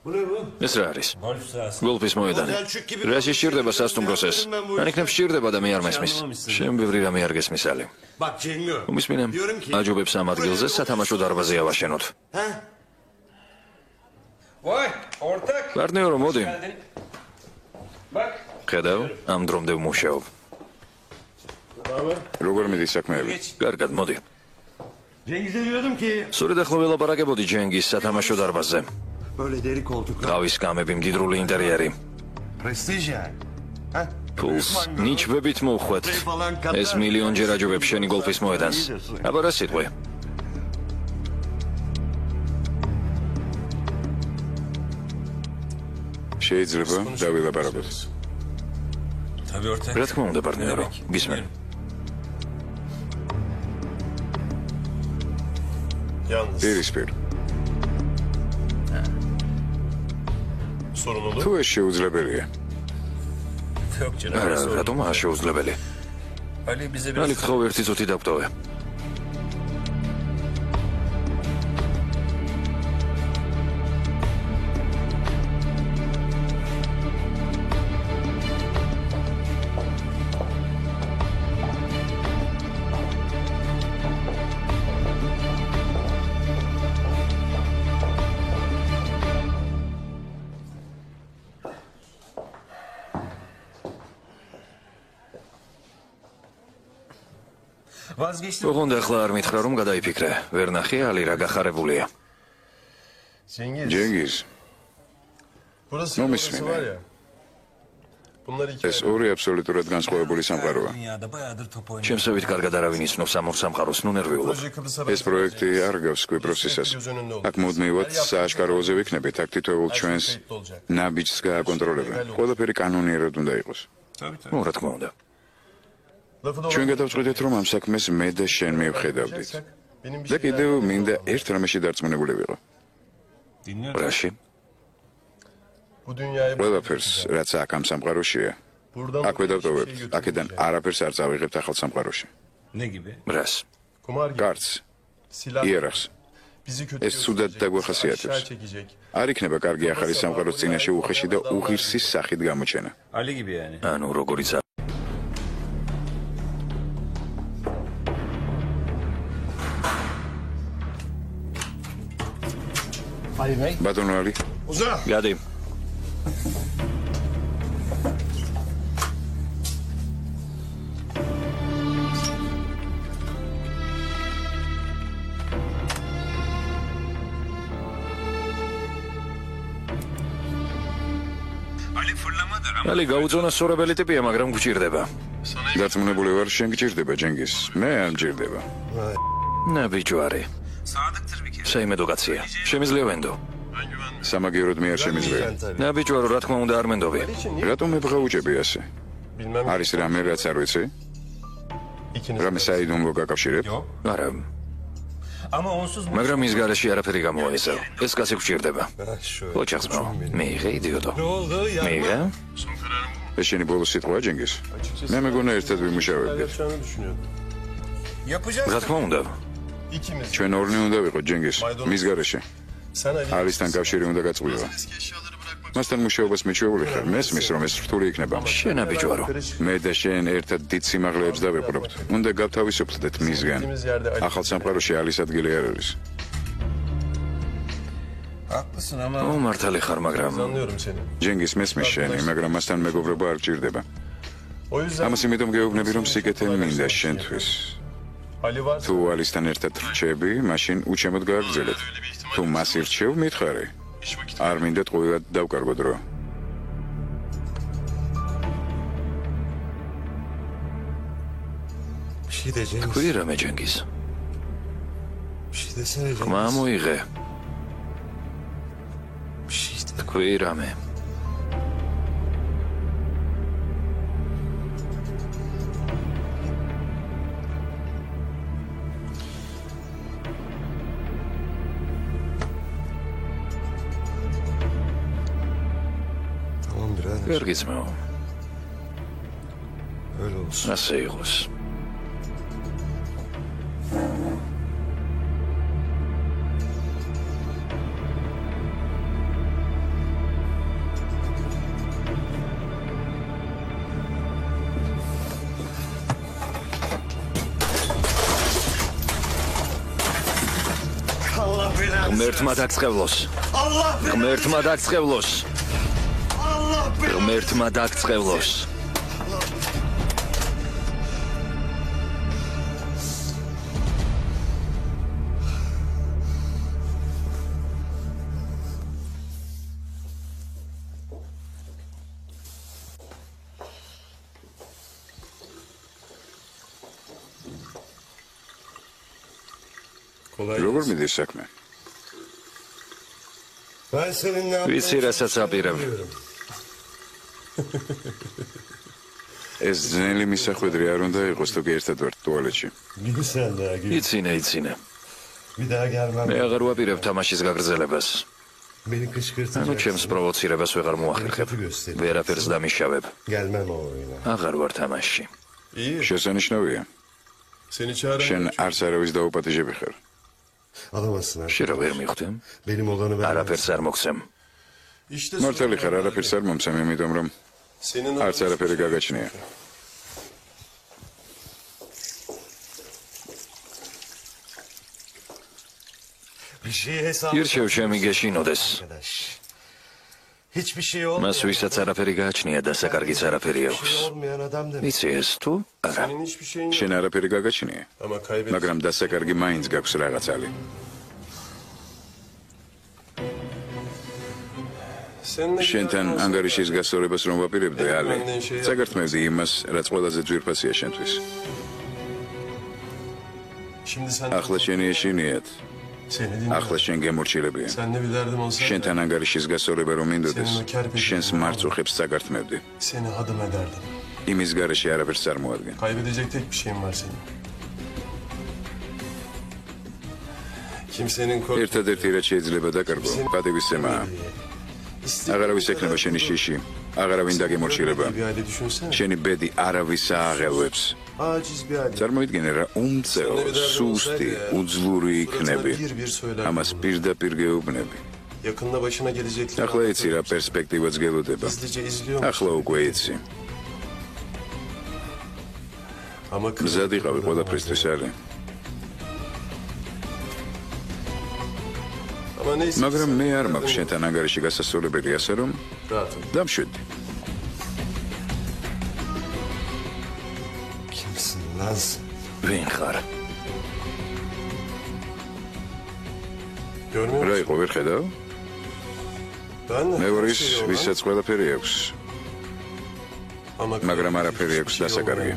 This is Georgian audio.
ეს რა არის? გოლფის მოედანი. რაში სჭირდება სასტუმროს ეს? ან იქნებ სჭირდება და მე არ მესმის. შენ ბევრი რამე არ გესმის ალი. უმისმინე, აჯობებს ამ ადგილზე სათამაშო დარბაზი ავაშენოთ. პარტნიორო, მოდი. ხედავ, ამ დრომდე ვმუშაობ. როგორ მიდის საქმეები? კარგად, მოდი. სწორედ ახლა ველაპარაკებოდი ჯენგის სათამაშო დარბაზზე. გავის გამები, მდიდრული ინტერიერი. ფულს ნიჩბებით მოვხვეთ. ეს მილიონჯერ აჯობებს შენი გოლფის მოედანს. აბა რა სიტყვი? შეიძლება დავილაპარაკოთ. რა თქმა უნდა, პარტნიორო, გისმენ. პირისპირ. თუ ეს შეუძლებელია? არა, რატომ არ შეუძლებელი? ალი ხო ერთი წუთი დავტოვე. ოღონდ ახლა არ მითხრა რომ გადაიფიქრე. ვერ ნახე ალი რა გახარებულია. ჯენგიზ. მომისმინე. ეს ორი აბსოლუტურად განსხვავებული სამყაროა. ჩემსავით კარგად არავინ იცნობს ამ ორ სამყაროს, ნუ ნერვიულობ. ეს პროექტი არ გავს კვიპროსისას. აქ მუდმივად სააშკაროზე ვიქნებით, აქ თითოეულ ჩვენს ნაბიჯს გააკონტროლებენ. ყველაფერი კანონიერად უნდა იყოს. ნუ რა თქმა უნდა. ჩვენ გადავწყვიტეთ რომ ამ საქმეს მე და შენ მივხედავდით. და კიდევ მინდა ერთ რამეში დარწმუნებული ვიყო. რაში? ყველაფერს, რაც აქ ამ სამყაროშია, აქვე დავტოვებთ. აქედან არაფერს არ წავიღებთ ახალ სამყაროში. რას? კარც, იერახს. ეს ცუდად დაგვახასიათებს. არ იქნება კარგი ახალი სამყაროს წინაშე უხეში და უღირსი სახით გამოჩენა. ანუ როგორიც ბატონო ალი. გადი. ალი გაუწონა სორებელი ტიპია, მაგრამ გჭირდება. დარწმუნებული ვარ, შენ გჭირდება ჯენგის. მე არ მჭირდება. ნაბიჯვარი. საიმედოკაცია. შემიძლია ვენდო. სამაგიეროდ მე არ შემიძლია. ნაბიჯვარო, რა თქმა უნდა არ მენდობი. რატომ მებღაუჭები ასე? არის რამე რაც არ ვიცი? რამე საიდუმლო გაკავშირებ? არა. მაგრამ ის გარეშე არაფერი გამოაესა. ეს კაცი გჭირდება. ოჩახსმო. მეიღე იდიოტო. მეიღე? ეს შენი ბოლო სიტყვაა ჯენგის? მე მეგონა ერთად ვიმუშავებდით. რა თქმა უნდა. ჩვენ ორნი უნდა ვიყოთ ჯენგის, მის გარეშე. ალისთან კავშირი უნდა გაწყვიტო. მასთან მუშაობას მიჩვეული ხარ, მესმის რომ ეს რთული იქნება. შენ აბიჯვარო. მე და შენ ერთად დიდ სიმაღლეებს დავეპყრობთ. უნდა გავთავისუფლდეთ მისგან. ახალ სამყაროში ალის ადგილი არ არის. მართალი ხარ, მაგრამ ჯენგის მესმის შენი, მაგრამ მასთან მეგობრობა არ გჭირდება. ამას იმიტომ გეუბნები რომ სიკეთე მინდა შენთვის. თუ ალისთან ერთად რჩები, მაშინ უჩემოდ გააგრძელეთ. თუ მას ირჩევ, მითხარი. არ მინდათ ყოველად დავკარგო დრო. თქვი რამე ჯენგის. ხმა მოიღე. თქვი რამე. კარგი ძმაო. ასე იყოს. ღმერთმა დაგწყევლოს. ღმერთმა დაგწყევლოს. ღმერთმა დაგწყევლოს. როგორ მიდის საქმე? ვიცი რასაც აპირებ. ეს ძნელი მისახვედრი არ უნდა იყოს თუ კი ერთად ვართ ტუალეტში. იცინე. მე აღარ ვაპირებ თამაშის გაგრძელებას. ანუ ჩემს პროვოცირებას ვეღარ მოახერხებ. ვერაფერს დამიშავებ. აღარ ვარ თამაშში. შესანიშნავია. შენ არც არავის დაუპატიჟები ხარ. შენ რა ვერ მიხვდեմ? არაფერს არ მოგცემ. მართალი ხარ, არაფერს არ მომცემ, იმიტომ რომ არც არაფერი გაგაჩნია. ირჩევ ჩემი გეშინოდეს. მას ვისაც არაფერი გააჩნია და საკარგიც არაფერი აქვს. იცი ეს თუ არა? შენ არაფერი გაგაჩნია, მაგრამ დასაკარგი მაინც გაქვს რაღაცალი. შენთან ანგარიშის გასწორებას რომ ვაპირებდი, ალი, წაგართმევდი იმას, რაც ყველაზე ძვირფასია შენთვის. ახლა შენი ეშინიათ. ახლა შენ გემორჩილებია. შენთან ანგარიშის გასწორება რომ მინდოდეს, შენს მარწუხებს წაგართმევდი. იმის გარეშე არაფერს წარმოადგენ. ერთადერთი რაც შეიძლება დაკარგო, პატივისცემაა. აღარავის ექნება შენი შიში, აღარავინ დაგემორჩილება. შენი ბედი არავის ააღელვებს. წარმოიდგინე რა უმწეო, სუსტი, უძლური იქნები. ამას პირდაპირ გეუბნები. ახლა იცი რა პერსპექტივაც გელოდება. ახლა უკვე იცი. მზად იყავი ყველაფრისთვის ალი. მაგრამ მე არ მაქვს შენთან ანგარიში გასასწორებელი, ასე რომ დამშვიდი. ვინ ხარ? რა იყო, ვერ ხედავ? მე ვარ ის, ვისაც ყველაფერი აქვს. მაგრამ არაფერი აქვს დასაკარგი.